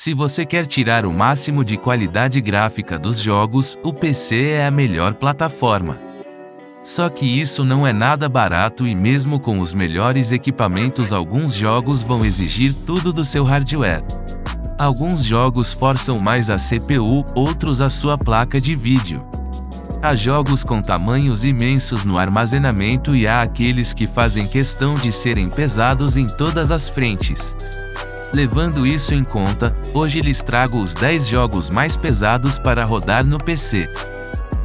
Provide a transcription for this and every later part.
Se você quer tirar o máximo de qualidade gráfica dos jogos, o PC é a melhor plataforma. Só que isso não é nada barato e mesmo com os melhores equipamentos alguns jogos vão exigir tudo do seu hardware. Alguns jogos forçam mais a CPU, outros a sua placa de vídeo. Há jogos com tamanhos imensos no armazenamento e há aqueles que fazem questão de serem pesados em todas as frentes. Levando isso em conta, hoje lhes trago os 10 jogos mais pesados para rodar no PC.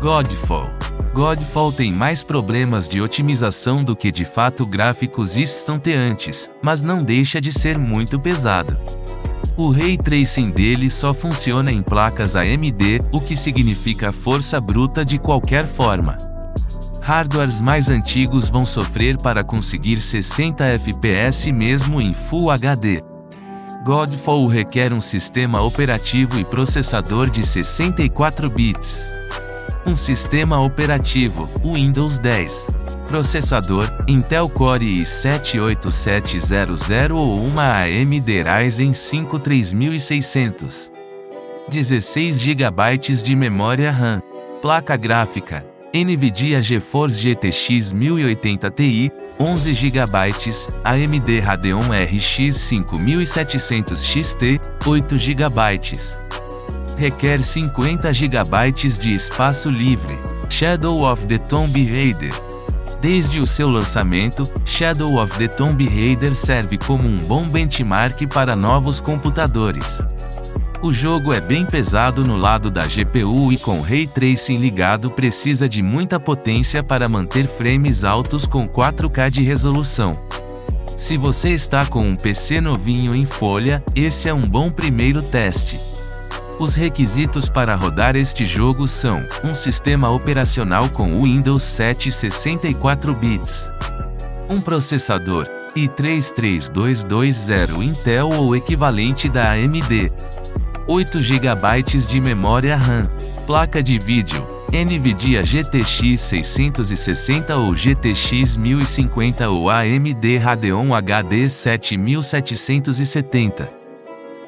Godfall. Godfall tem mais problemas de otimização do que de fato gráficos estonteantes, mas não deixa de ser muito pesado. O Ray Tracing dele só funciona em placas AMD, o que significa força bruta de qualquer forma. Hardwares mais antigos vão sofrer para conseguir 60 FPS mesmo em Full HD. Godfall requer um sistema operativo e processador de 64 bits. Um sistema operativo, Windows 10. Processador, Intel Core i7-8700 ou uma AMD Ryzen 5 3600. 16 GB de memória RAM. Placa gráfica, NVIDIA GeForce GTX 1080 Ti, 11 GB, AMD Radeon RX 5700 XT, 8 GB. Requer 50 GB de espaço livre. Shadow of the Tomb Raider. Desde o seu lançamento, Shadow of the Tomb Raider serve como um bom benchmark para novos computadores. O jogo é bem pesado no lado da GPU e com Ray Tracing ligado precisa de muita potência para manter frames altos com 4K de resolução. Se você está com um PC novinho em folha, esse é um bom primeiro teste. Os requisitos para rodar este jogo são: um sistema operacional com Windows 7 64 bits, um processador i3-3220 Intel ou equivalente da AMD, 8 GB de memória RAM, placa de vídeo, NVIDIA GTX 660 ou GTX 1050 ou AMD Radeon HD 7770.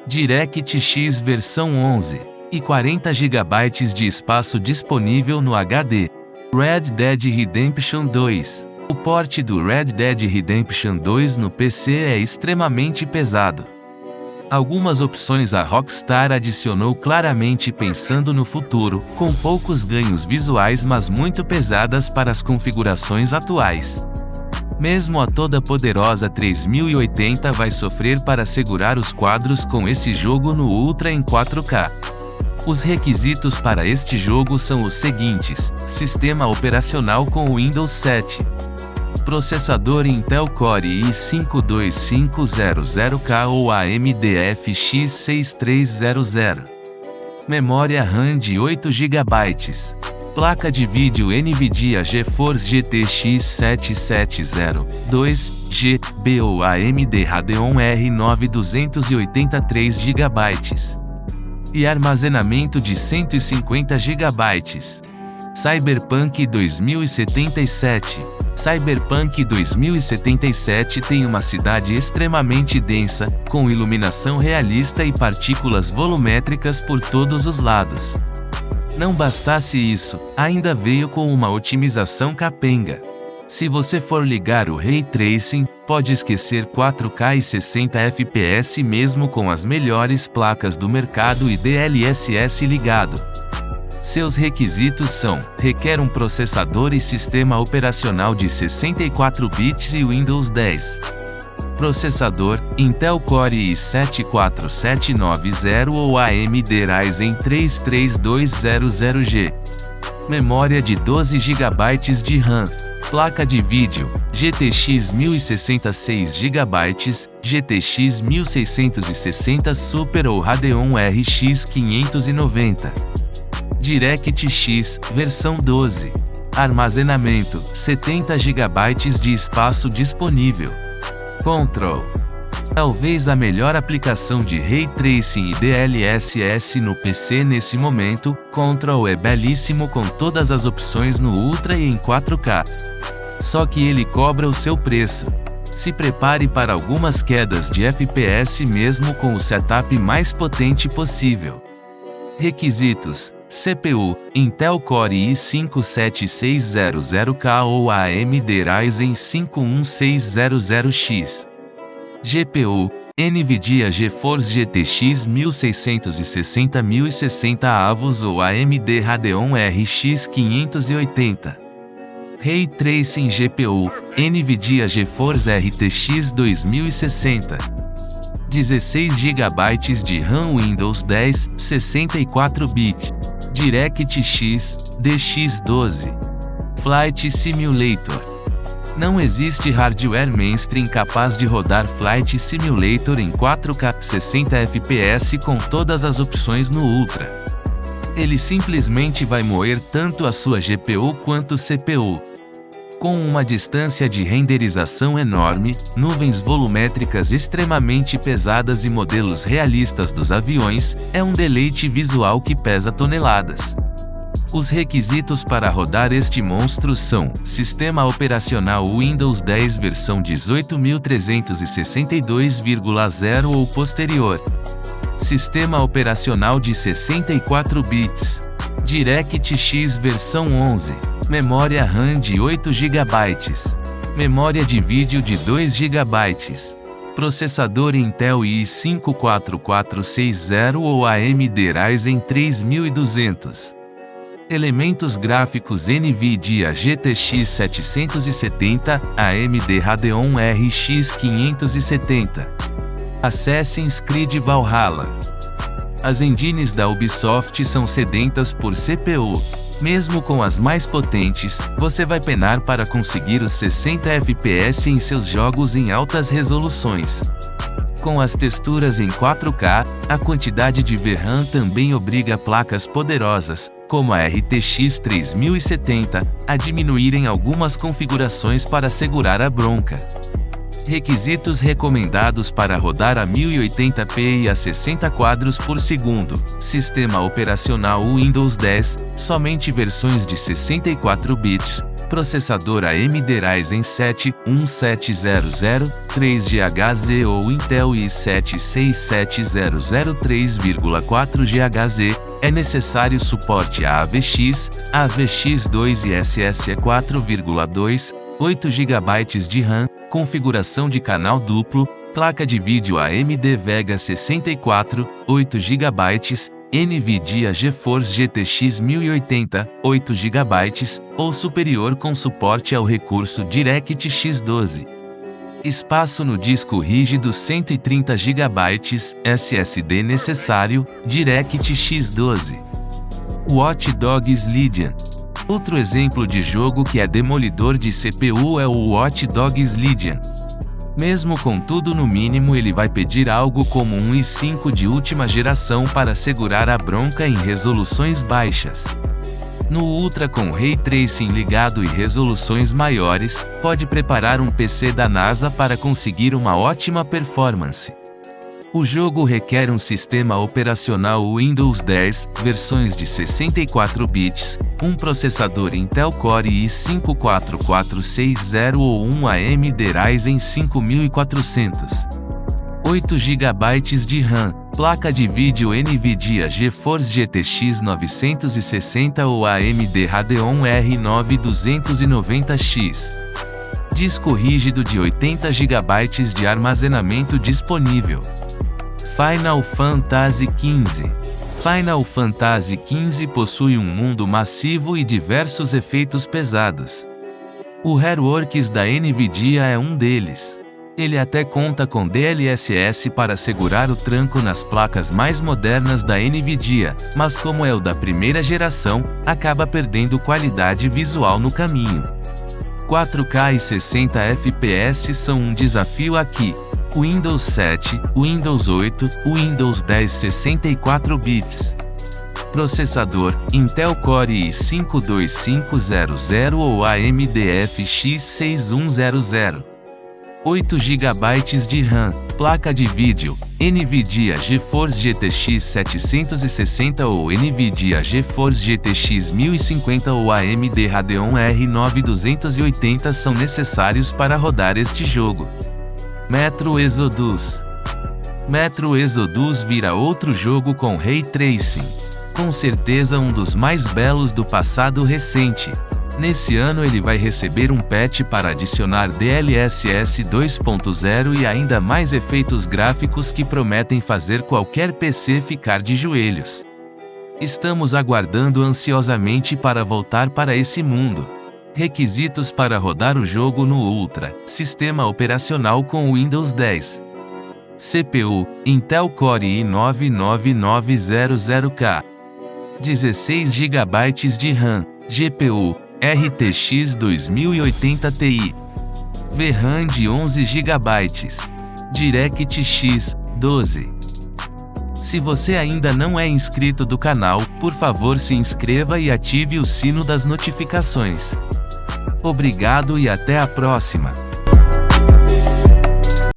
DirectX versão 11, e 40 GB de espaço disponível no HD. Red Dead Redemption 2. O port do Red Dead Redemption 2 no PC é extremamente pesado. Algumas opções a Rockstar adicionou claramente pensando no futuro, com poucos ganhos visuais mas muito pesadas para as configurações atuais. Mesmo a toda poderosa 3080 vai sofrer para segurar os quadros com esse jogo no Ultra em 4K. Os requisitos para este jogo são os seguintes: sistema operacional com Windows 7. Processador Intel Core i5-2500K ou AMD FX 6300. Memória RAM de 8 GB. Placa de vídeo NVIDIA GeForce GTX 770, 2GB ou AMD Radeon R9 283 GB. E armazenamento de 150 GB. Cyberpunk 2077. Cyberpunk 2077 tem uma cidade extremamente densa, com iluminação realista e partículas volumétricas por todos os lados. Não bastasse isso, ainda veio com uma otimização capenga. Se você for ligar o Ray Tracing, pode esquecer 4K e 60 FPS mesmo com as melhores placas do mercado e DLSS ligado. Seus requisitos são: requer um processador e sistema operacional de 64 bits e Windows 10. Processador, Intel Core i7-4790 ou AMD Ryzen 3320G. Memória de 12 GB de RAM. Placa de vídeo, GTX 1060 6 GB, GTX 1660 Super ou Radeon RX 590. DirectX, versão 12. Armazenamento, 70 GB de espaço disponível. Control. Talvez a melhor aplicação de Ray Tracing e DLSS no PC nesse momento, Control é belíssimo com todas as opções no Ultra e em 4K. Só que ele cobra o seu preço. Se prepare para algumas quedas de FPS mesmo com o setup mais potente possível. Requisitos: CPU, Intel Core i5-7600K ou AMD Ryzen 5-1600X. GPU, NVIDIA GeForce GTX 1660-1060 ou AMD Radeon RX 580. Ray Tracing GPU, NVIDIA GeForce RTX 2060. 16 GB de RAM Windows 10, 64-bit. DirectX DX12. Flight Simulator. Não existe hardware mainstream capaz de rodar Flight Simulator em 4K 60 FPS com todas as opções no Ultra. Ele simplesmente vai moer tanto a sua GPU quanto CPU. Com uma distância de renderização enorme, nuvens volumétricas extremamente pesadas e modelos realistas dos aviões, é um deleite visual que pesa toneladas. Os requisitos para rodar este monstro são: Sistema operacional Windows 10 versão 18.362,0 ou posterior. Sistema operacional de 64 bits. DirectX versão 11. Memória RAM de 8 GB. Memória de vídeo de 2 GB. Processador Intel i5-4460 ou AMD Ryzen 3200. Elementos gráficos NVIDIA GTX 770, AMD Radeon RX 570. Assassin's Creed Valhalla. As engines da Ubisoft são sedentas por CPU. Mesmo com as mais potentes, você vai penar para conseguir os 60 FPS em seus jogos em altas resoluções. Com as texturas em 4K, a quantidade de VRAM também obriga placas poderosas, como a RTX 3070, a diminuírem algumas configurações para segurar a bronca. Requisitos recomendados para rodar a 1080p e a 60 quadros por segundo. Sistema operacional Windows 10, somente versões de 64 bits. Processador AMD Ryzen 7 1700 3GHz ou Intel i7 6700 3,4 GHz. É necessário suporte a AVX, AVX2 e SSE 4,2. 8 GB de RAM, configuração de canal duplo, placa de vídeo AMD Vega 64, 8 GB, NVIDIA GeForce GTX 1080, 8 GB, ou superior com suporte ao recurso DirectX 12. Espaço no disco rígido 130 GB, SSD necessário, DirectX 12. Watch Dogs Legion. Outro exemplo de jogo que é demolidor de CPU é o Watch Dogs Legion. Mesmo com tudo no mínimo, ele vai pedir algo como um i5 de última geração para segurar a bronca em resoluções baixas. No Ultra com Ray Tracing ligado e resoluções maiores, pode preparar um PC da NASA para conseguir uma ótima performance. O jogo requer um sistema operacional Windows 10, versões de 64 bits, um processador Intel Core i5-4460 ou um AMD Ryzen 5400. 8 GB de RAM, placa de vídeo NVIDIA GeForce GTX 960 ou AMD Radeon R9 290X. Disco rígido de 80 GB de armazenamento disponível. Final Fantasy XV. Final Fantasy XV possui um mundo massivo e diversos efeitos pesados. O Hairworks da NVIDIA é um deles. Ele até conta com DLSS para segurar o tranco nas placas mais modernas da NVIDIA, mas como é o da primeira geração, acaba perdendo qualidade visual no caminho. 4K e 60 FPS são um desafio aqui. Windows 7, Windows 8, Windows 10 64 bits. Processador, Intel Core i5-2500 ou AMD FX 6100. 8 GB de RAM, placa de vídeo, NVIDIA GeForce GTX 760 ou NVIDIA GeForce GTX 1050 ou AMD Radeon R9 280 são necessários para rodar este jogo. Metro Exodus. Metro Exodus vira outro jogo com Ray Tracing. Com certeza um dos mais belos do passado recente. Nesse ano ele vai receber um patch para adicionar DLSS 2.0 e ainda mais efeitos gráficos que prometem fazer qualquer PC ficar de joelhos. Estamos aguardando ansiosamente para voltar para esse mundo. Requisitos para rodar o jogo no Ultra, sistema operacional com Windows 10. CPU, Intel Core i9-9900K. 16 GB de RAM, GPU, RTX 2080 Ti. VRAM de 11 GB. DirectX 12. Se você ainda não é inscrito do canal, por favor se inscreva e ative o sino das notificações. Obrigado e até a próxima!